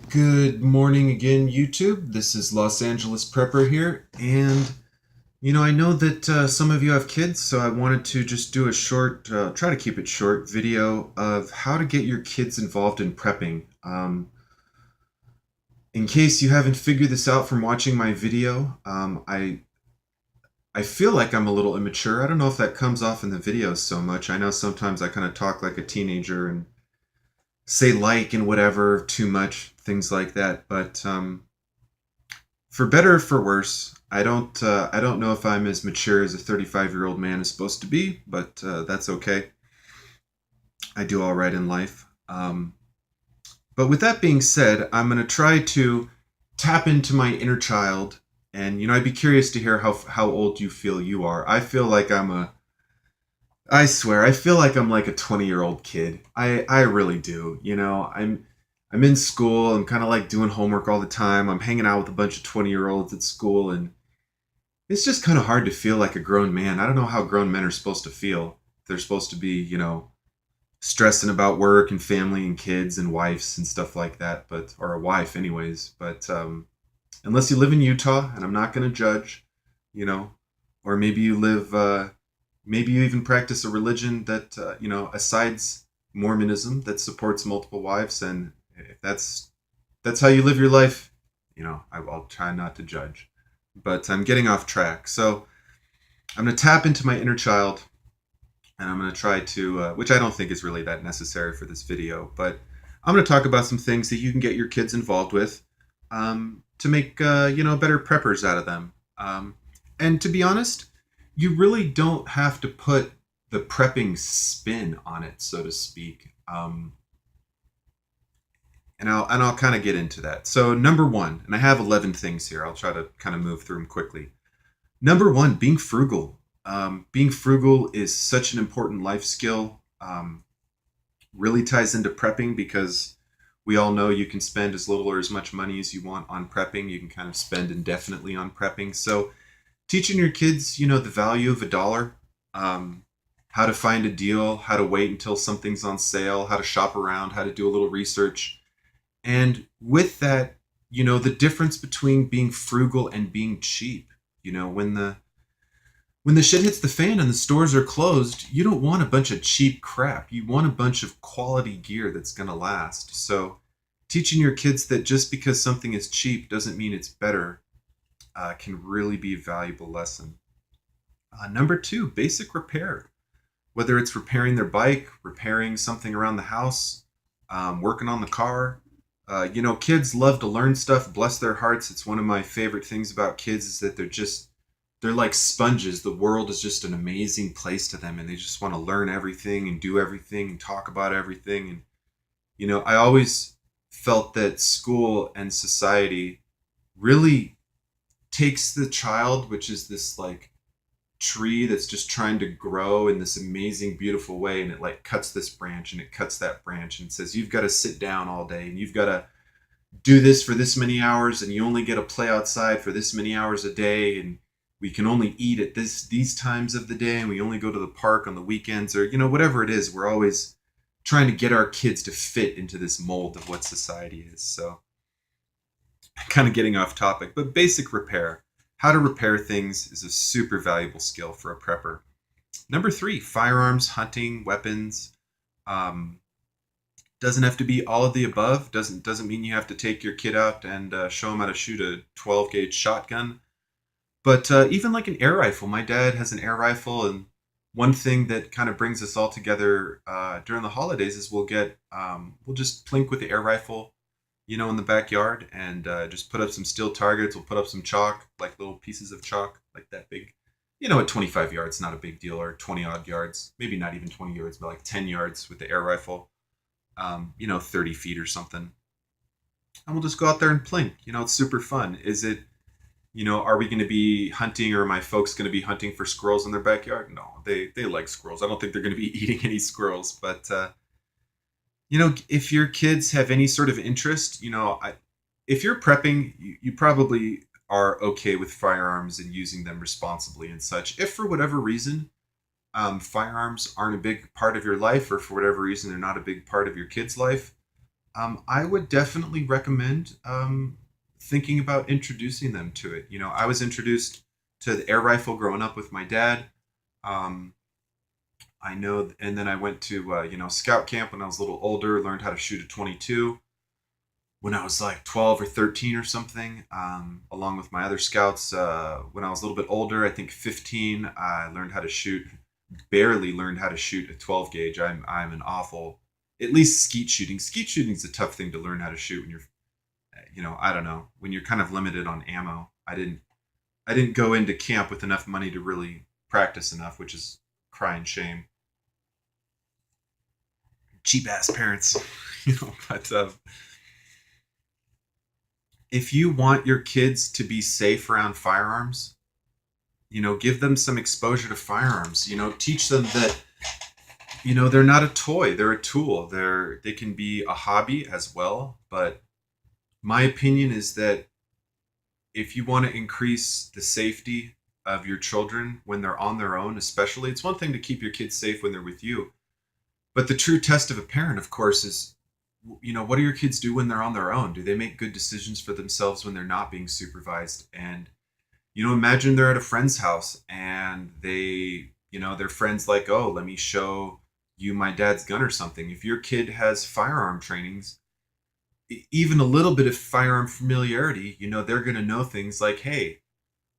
Good morning again, YouTube. This is Los Angeles Prepper here, and I know that some of you have kids, so I wanted to just do a short, try to keep it short, video of how to get your kids involved in prepping. In case you haven't figured this out from watching my video, I feel like I'm a little immature. I don't know if that comes off in the videos so much. I know sometimes I kind of talk like a teenager and say like and whatever too much, things like that, but for better or for worse, I don't know if I'm as mature as a 35-year-old man is supposed to be, but that's okay. I do all right in life. But with that being said, I'm going to try to tap into my inner child, and I'd be curious to hear how old you feel you are. I swear, I feel like I'm like a 20-year-old kid. I really do. I'm in school. I'm kind of like doing homework all the time. I'm hanging out with a bunch of 20-year-olds at school, and it's just kind of hard to feel like a grown man. I don't know how grown men are supposed to feel. They're supposed to be, stressing about work and family and kids and wives and stuff like that, but or a wife anyways. But unless you live in Utah, and I'm not going to judge, you know, or maybe you even practice a religion that asides Mormonism that supports multiple wives, and if that's how you live your life, I'll try not to judge. But I'm getting off track. So I'm going to tap into my inner child, and I'm going to try to, which I don't think is really that necessary for this video, but I'm going to talk about some things that you can get your kids involved with to make, better preppers out of them. And to be honest, you really don't have to put the prepping spin on it, so to speak. And I'll kind of get into that. So number one, and I have 11 things here. I'll try to kind of move through them quickly. Number one, being frugal. Being frugal is such an important life skill. Really ties into prepping because we all know you can spend as little or as much money as you want on prepping. You can kind of spend indefinitely on prepping. So teaching your kids, the value of a dollar, how to find a deal, how to wait until something's on sale, how to shop around, how to do a little research. And with that, the difference between being frugal and being cheap. When the shit hits the fan and the stores are closed, you don't want a bunch of cheap crap. You want a bunch of quality gear that's going to last. So teaching your kids that just because something is cheap doesn't mean it's better can really be a valuable lesson. Number two, basic repair. Whether it's repairing their bike, repairing something around the house, working on the car. Kids love to learn stuff. Bless their hearts. It's one of my favorite things about kids is that they're like sponges. The world is just an amazing place to them, and they just want to learn everything and do everything and talk about everything. And I always felt that school and society really takes the child, which is this like tree that's just trying to grow in this amazing, beautiful way, and it like cuts this branch and it cuts that branch and says, you've got to sit down all day and you've got to do this for this many hours, and you only get to play outside for this many hours a day, and we can only eat at these times of the day, and we only go to the park on the weekends, or whatever it is. We're always trying to get our kids to fit into this mold of what society is. So kind of getting off topic, but basic repair. How to repair things is a super valuable skill for a prepper. Number three, firearms, hunting, weapons. Um, doesn't have to be all of the above. Doesn't mean you have to take your kid out and show them how to shoot a 12 gauge shotgun. But even like an air rifle, my dad has an air rifle, and one thing that kind of brings us all together during the holidays is we'll just plink with the air rifle, in the backyard, and just put up some steel targets. We'll put up some chalk, like little pieces of chalk, like that big. At 25 yards, not a big deal, or 20 odd yards, maybe not even 20 yards, but like 10 yards with the air rifle, 30 feet or something. And we'll just go out there and plink. It's super fun. Are we going to be hunting, or are my folks going to be hunting for squirrels in their backyard? No, they like squirrels. I don't think they're going to be eating any squirrels, but if your kids have any sort of interest, if you're prepping, you probably are okay with firearms and using them responsibly and such. If for whatever reason, firearms aren't a big part of your life, or for whatever reason they're not a big part of your kid's life, I would definitely recommend thinking about introducing them to it. You know, I was introduced to the air rifle growing up with my dad. Um, I know, and then I went to scout camp when I was a little older. Learned how to shoot a 22 when I was like 12 or 13 or something. Along with my other scouts, when I was a little bit older, I think 15, I learned how to shoot. Barely learned how to shoot a 12 gauge. I'm an awful, at least skeet shooting. Skeet shooting is a tough thing to learn how to shoot when you're, I don't know, when you're kind of limited on ammo. I didn't go into camp with enough money to really practice enough, which is crying shame. Cheap ass parents, But if you want your kids to be safe around firearms, give them some exposure to firearms. Teach them that they're not a toy; they're a tool. They can be a hobby as well. But my opinion is that if you want to increase the safety of your children when they're on their own, especially, it's one thing to keep your kids safe when they're with you. But the true test of a parent, of course, is what do your kids do when they're on their own? Do they make good decisions for themselves when they're not being supervised? And imagine they're at a friend's house and their friends like, oh, let me show you my dad's gun or something. If your kid has firearm trainings, even a little bit of firearm familiarity, they're going to know things like, hey,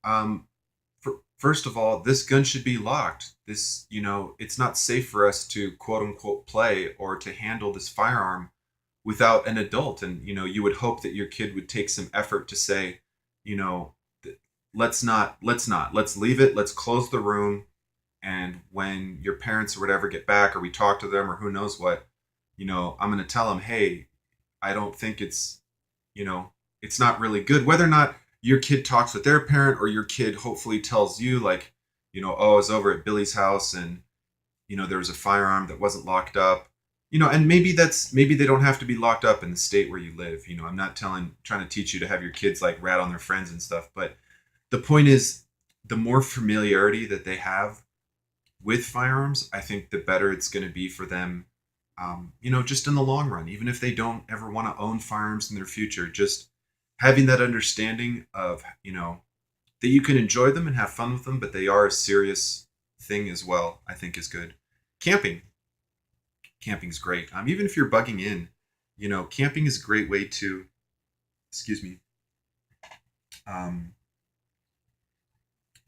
um, first of all, this gun should be locked. It's not safe for us to quote unquote play or to handle this firearm without an adult. And, you would hope that your kid would take some effort to say, you know, let's leave it. Let's close the room. And when your parents or whatever get back, or we talk to them, or who knows what, I'm going to tell them, hey, I don't think you know, it's not really good. Whether or not your kid talks with their parent or your kid hopefully tells you, like, oh, I was over at Billy's house and, there was a firearm that wasn't locked up. And maybe they don't have to be locked up in the state where you live. I'm not trying to teach you to have your kids like rat on their friends and stuff. But the point is, the more familiarity that they have with firearms, I think the better it's going to be for them, just in the long run, even if they don't ever want to own firearms in their future, just having that understanding of, that you can enjoy them and have fun with them, but they are a serious thing as well, I think is good. Camping. Camping's great. Even if you're bugging in, camping is a great way to, excuse me, um,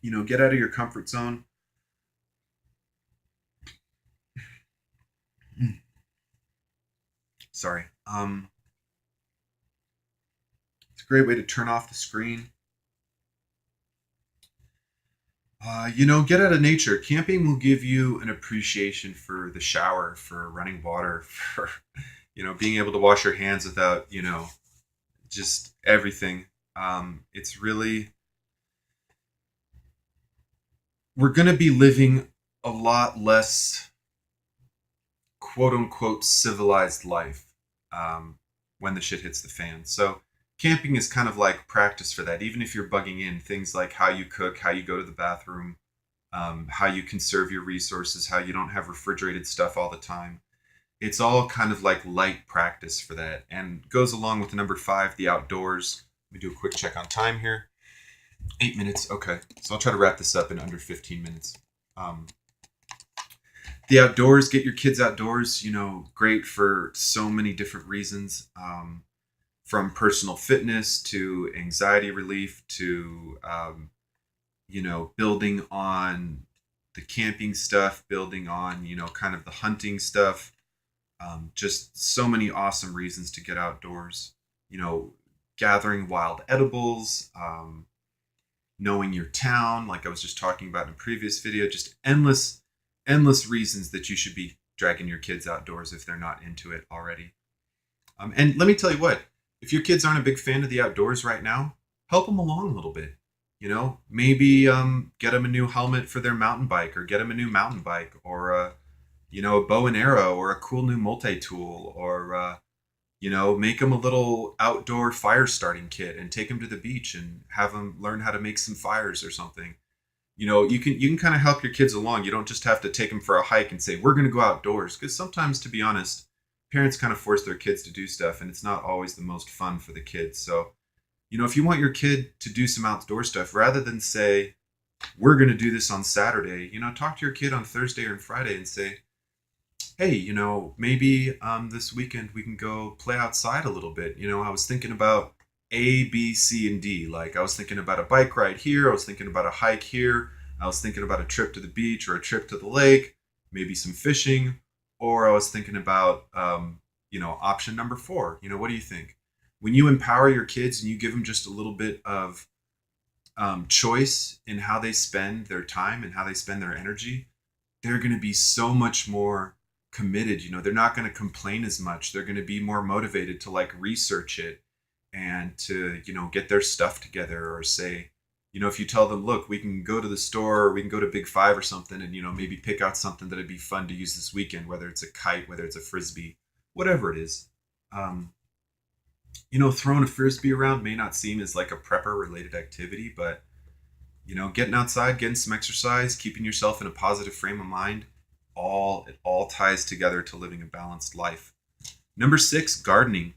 get out of your comfort zone. Sorry. It's a great way to turn off the screen. Get out of nature. Camping will give you an appreciation for the shower, for running water, for, being able to wash your hands without, just everything. It's really, we're going to be living a lot less quote unquote civilized life when the shit hits the fan. So camping is kind of like practice for that. Even if you're bugging in things like how you cook, how you go to the bathroom, how you conserve your resources, how you don't have refrigerated stuff all the time. It's all kind of like light practice for that, and goes along with number 5, the outdoors. Let me do a quick check on time here. 8 minutes. Okay, so I'll try to wrap this up in under 15 minutes. The outdoors, get your kids outdoors, great for so many different reasons, from personal fitness to anxiety relief to, building on the camping stuff, building on, kind of the hunting stuff. Just so many awesome reasons to get outdoors, gathering wild edibles, knowing your town, like I was just talking about in a previous video, just endless reasons that you should be dragging your kids outdoors if they're not into it already. And let me tell you what, if your kids aren't a big fan of the outdoors right now, help them along a little bit. Maybe get them a new helmet for their mountain bike, or get them a new mountain bike, or a bow and arrow, or a cool new multi-tool, or make them a little outdoor fire starting kit and take them to the beach and have them learn how to make some fires or something. You can kind of help your kids along. You don't just have to take them for a hike and say, we're going to go outdoors, because sometimes, to be honest, parents kind of force their kids to do stuff, and it's not always the most fun for the kids. So, if you want your kid to do some outdoor stuff, rather than say, we're going to do this on Saturday, talk to your kid on Thursday or Friday and say, hey, maybe this weekend we can go play outside a little bit. I was thinking about A, B, C, and D. Like, I was thinking about a bike ride here. I was thinking about a hike here. I was thinking about a trip to the beach or a trip to the lake, maybe some fishing. Or I was thinking about, option number 4. What do you think? When you empower your kids and you give them just a little bit of choice in how they spend their time and how they spend their energy, they're going to be so much more committed. They're not going to complain as much. They're going to be more motivated to like research it and to get their stuff together. Or say, if you tell them, look, we can go to the store, or we can go to Big Five or something, and maybe pick out something that'd be fun to use this weekend, whether it's a kite, whether it's a frisbee, whatever it is. um, Throwing a frisbee around may not seem as like a prepper related activity, but getting outside, getting some exercise, keeping yourself in a positive frame of mind, it all ties together to living a balanced life. Number 6, gardening.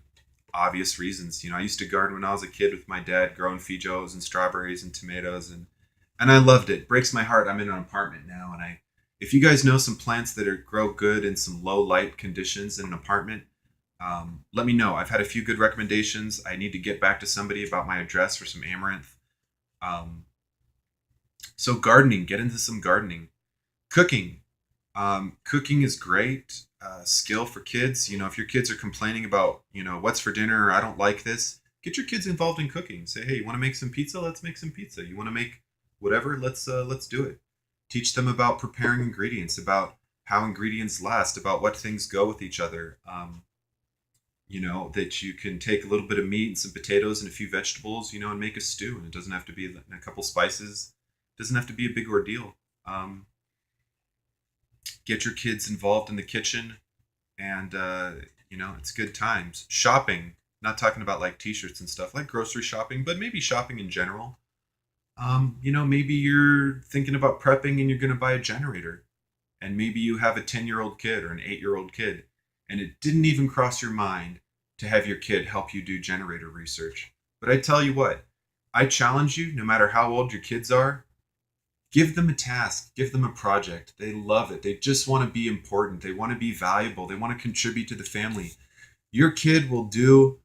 Obvious reasons. I used to garden when I was a kid with my dad, growing feijoas and strawberries and tomatoes, and I loved it. Breaks my heart. I'm in an apartment now, and if you guys know some plants that grow good in some low light conditions in an apartment, let me know. I've had a few good recommendations. I need to get back to somebody about my address for some amaranth. Um, so gardening, get into some gardening. Cooking. Cooking is great. Skill for kids. If your kids are complaining about, what's for dinner, or I don't like this, get your kids involved in cooking. Say, hey, you want to make some pizza? Let's make some pizza. You want to make whatever? Let's do it. Teach them about preparing ingredients, about how ingredients last, about what things go with each other. That you can take a little bit of meat and some potatoes and a few vegetables, and make a stew. And it doesn't have to be a couple spices. It doesn't have to be a big ordeal. Get your kids involved in the kitchen, and it's good times. Shopping. Not talking about like t-shirts and stuff, like grocery shopping, but maybe shopping in general. Maybe you're thinking about prepping and you're going to buy a generator, and maybe you have a 10-year-old kid or an 8-year-old kid, and it didn't even cross your mind to have your kid help you do generator research. But I tell you what, I challenge you, no matter how old your kids are, give them a task, give them a project. They love it. They just want to be important. They want to be valuable. They want to contribute to the family. Your kid will do,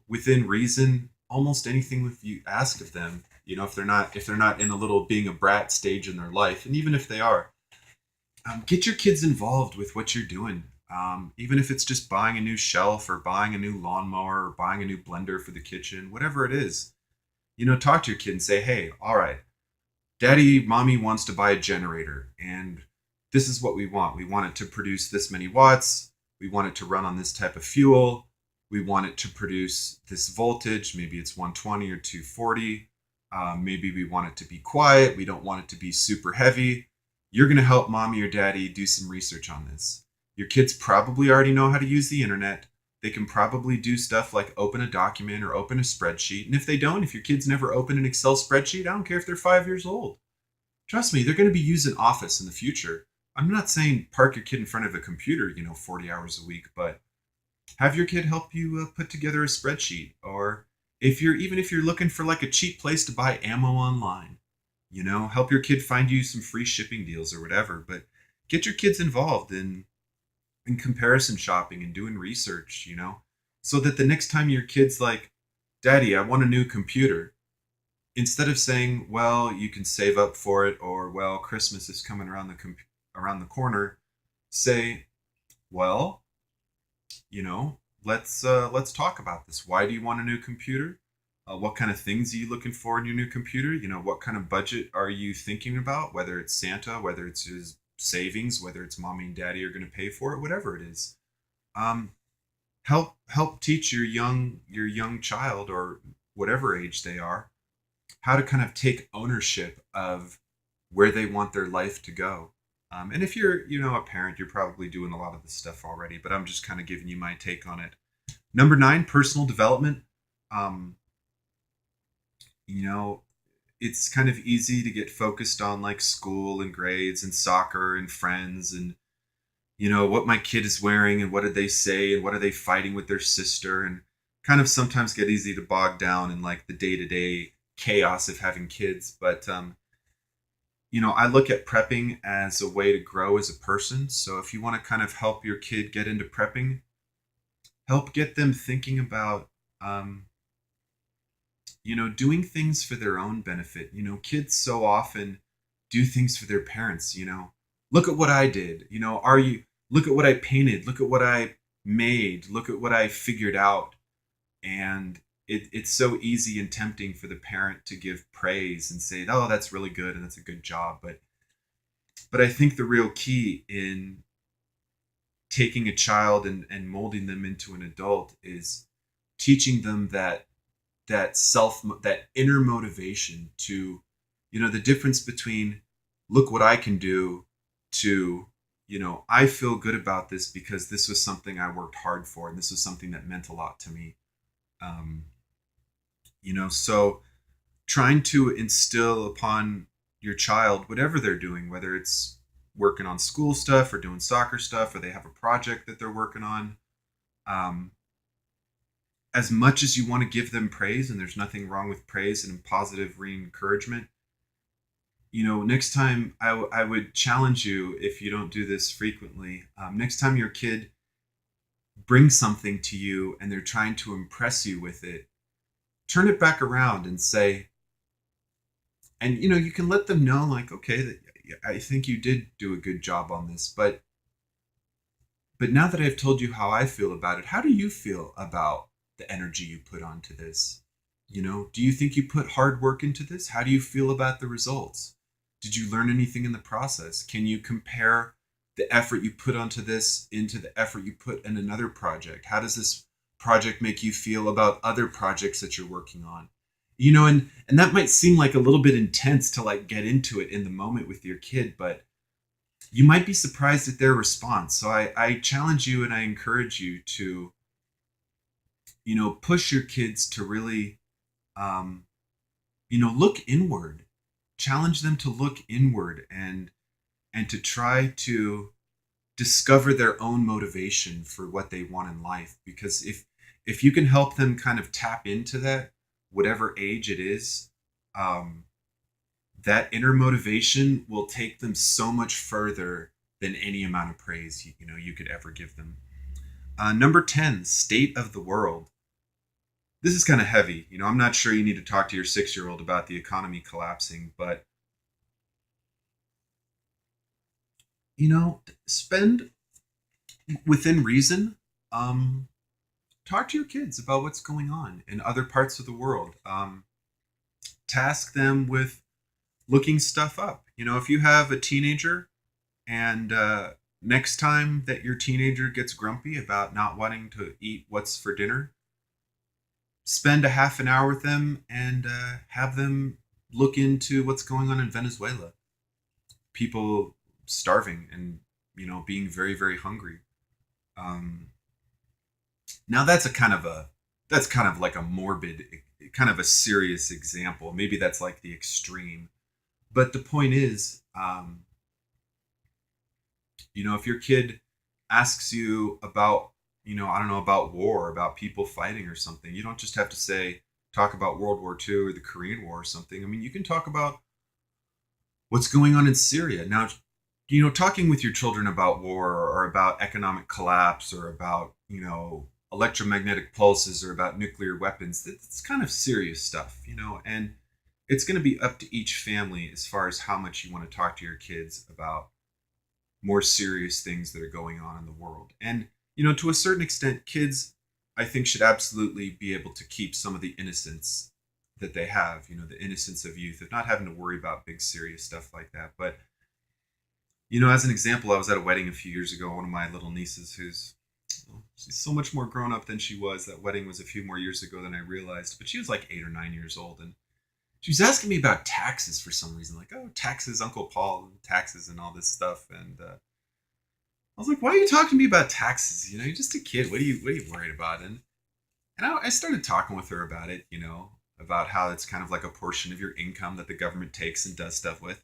within reason, almost anything if you ask of them. If they're not in a little being a brat stage in their life, and even if they are, get your kids involved with what you're doing. Even if it's just buying a new shelf or buying a new lawnmower or buying a new blender for the kitchen, whatever it is, talk to your kid and say, hey, all right, daddy, mommy wants to buy a generator, and this is what we want. We want it to produce this many watts. We want it to run on this type of fuel. We want it to produce this voltage. Maybe it's 120 or 240. Maybe we want it to be quiet. We don't want it to be super heavy. You're going to help mommy or daddy do some research on this. Your kids probably already know how to use the internet. They can probably do stuff like open a document or open a spreadsheet. And if they don't, if your kids never open an Excel spreadsheet, I don't care if they're 5 years old. Trust me, they're going to be using Office in the future. I'm not saying park your kid in front of a computer, 40 hours a week, but have your kid help you put together a spreadsheet. Or if you're looking for like a cheap place to buy ammo online, help your kid find you some free shipping deals or whatever. But get your kids involved in comparison shopping and doing research, so that the next time your kid's like, Daddy, I want a new computer, instead of saying, well, you can save up for it, or well, Christmas is coming around the corner, say, well, let's talk about this. Why do you want a new computer? What kind of things are you looking for in your new computer? What kind of budget are you thinking about? Whether it's Santa, whether it's his savings, whether it's mommy and daddy are going to pay for it, whatever it is. Um, help teach your young child, or whatever age they are, how to kind of take ownership of where they want their life to go. And if you're a parent, you're probably doing a lot of this stuff already, but I'm just kind of giving you my take on it. Number 9, personal development. Um, you know, it's kind of easy to get focused on like school and grades and soccer and friends, and what my kid is wearing and what did they say and what are they fighting with their sister, and kind of sometimes get easy to bog down in like the day-to-day chaos of having kids. But I look at prepping as a way to grow as a person. So if you want to kind of help your kid get into prepping, help get them thinking about um, doing things for their own benefit. Kids so often do things for their parents. Look at what I did. Are you, look at what I painted, look at what I made, look at what I figured out. And it's so easy and tempting for the parent to give praise and say, oh, that's really good and that's a good job. But I think the real key in taking a child and molding them into an adult is teaching them that inner motivation to, the difference between look what I can do to, I feel good about this because this was something I worked hard for and this was something that meant a lot to me. um, so trying to instill upon your child whatever they're doing, whether it's working on school stuff or doing soccer stuff or they have a project that they're working on, um, as much as you want to give them praise, and there's nothing wrong with praise and positive re-encouragement, next time I would challenge you, if you don't do this frequently, next time your kid brings something to you and they're trying to impress you with it, turn it back around and say, and you can let them know, like, okay, that I think you did do a good job on this, but now that I've told you how I feel about it, how do you feel about the energy you put onto this? Do you think you put hard work into this? How do you feel about the results? Did you learn anything in the process? Can you compare the effort you put onto this into the effort you put in another project? How does this project make you feel about other projects that you're working on? And that might seem like a little bit intense to like get into it in the moment with your kid, but you might be surprised at their response. So I challenge you and I encourage you to, push your kids to really, um, look inward, challenge them to look inward and to try to discover their own motivation for what they want in life. Because if you can help them kind of tap into that, whatever age it is, um, that inner motivation will take them so much further than any amount of praise you could ever give them. Number 10, state of the world. This is kind of heavy. I'm not sure you need to talk to your 6-year-old about the economy collapsing, but spend within reason. Talk to your kids about what's going on in other parts of the world. Task them with looking stuff up. If you have a teenager and next time that your teenager gets grumpy about not wanting to eat what's for dinner, spend a half an hour with them and have them look into what's going on in Venezuela. People starving and being very, very hungry. Um, Now that's kind of like a morbid, kind of a serious example. Maybe that's like the extreme. But the point is, if your kid asks you about, I don't know, about war, about people fighting or something, you don't just have to talk about World War II or the Korean War or something. I mean, you can talk about what's going on in Syria. Now, talking with your children about war or about economic collapse or about, electromagnetic pulses or about nuclear weapons, it's kind of serious stuff, and it's going to be up to each family as far as how much you want to talk to your kids about more serious things that are going on in the world. And, to a certain extent, kids, I think, should absolutely be able to keep some of the innocence that they have, the innocence of youth, of not having to worry about big, serious stuff like that. But, as an example, I was at a wedding a few years ago. One of my little nieces, she's so much more grown up than she was. That wedding was a few more years ago than I realized, but she was like 8 or 9 years old. And she was asking me about taxes for some reason, like, oh, taxes, Uncle Paul, taxes and all this stuff. And I was like, why are you talking to me about taxes? You're just a kid. What are you worried about? And I started talking with her about it, about how it's kind of like a portion of your income that the government takes and does stuff with.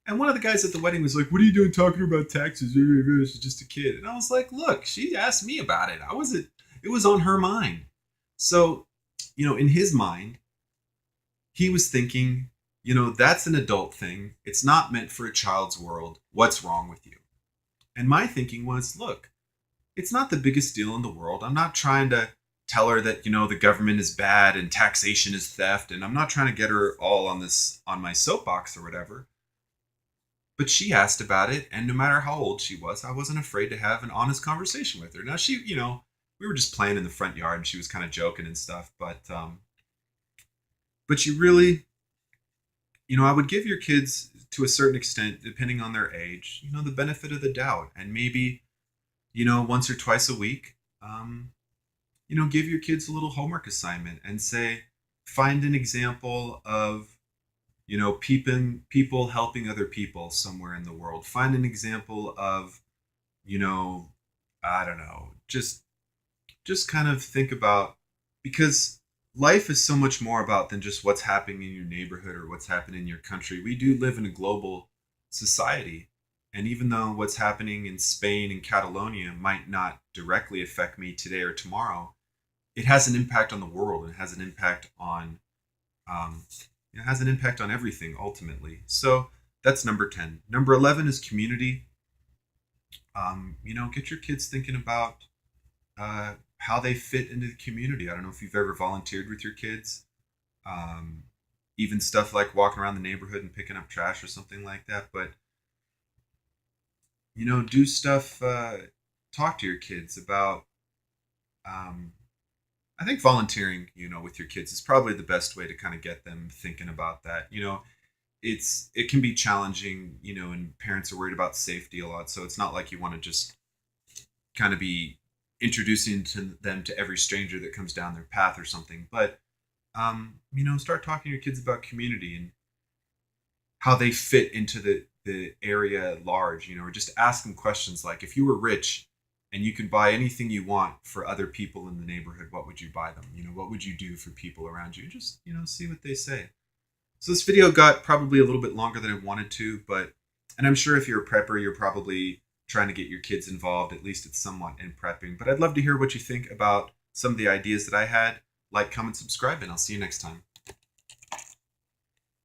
And one of the guys at the wedding was like, "What are you doing talking about taxes? She's just a kid." And I was like, "Look, she asked me about it. I wasn't. It was on her mind." So, in his mind, he was thinking, that's an adult thing. It's not meant for a child's world. What's wrong with you? And my thinking was, look, it's not the biggest deal in the world. I'm not trying to tell her that, the government is bad and taxation is theft. And I'm not trying to get her all on my soapbox or whatever. But she asked about it. And no matter how old she was, I wasn't afraid to have an honest conversation with her. Now, we were just playing in the front yard and she was kind of joking and stuff. But you really, I would give your kids, to a certain extent, depending on their age, the benefit of the doubt. And maybe, once or twice a week, give your kids a little homework assignment and say, find an example of, people helping other people somewhere in the world. Find an example of, I don't know, just kind of think about, because life is so much more about than just what's happening in your neighborhood or what's happening in your country. We do live in a global society. And even though what's happening in Spain and Catalonia might not directly affect me today or tomorrow, it has an impact on the world. It has an impact on, everything ultimately. So that's number 10. Number 11 is community. Get your kids thinking about how they fit into the community. I don't know if you've ever volunteered with your kids. Even stuff like walking around the neighborhood and picking up trash or something like that. But, do stuff, talk to your kids about, I think volunteering, with your kids is probably the best way to kind of get them thinking about that. It can be challenging, and parents are worried about safety a lot. So it's not like you want to just kind of be introducing them to every stranger that comes down their path or something. But, start talking to your kids about community and how they fit into the area at large, or just ask them questions like, if you were rich and you could buy anything you want for other people in the neighborhood, what would you buy them? What would you do for people around you? Just, see what they say. So this video got probably a little bit longer than I wanted to, and I'm sure if you're a prepper, you're probably trying to get your kids involved, at least it's somewhat in prepping. But I'd love to hear what you think about some of the ideas that I had. Like, comment, subscribe, and I'll see you next time.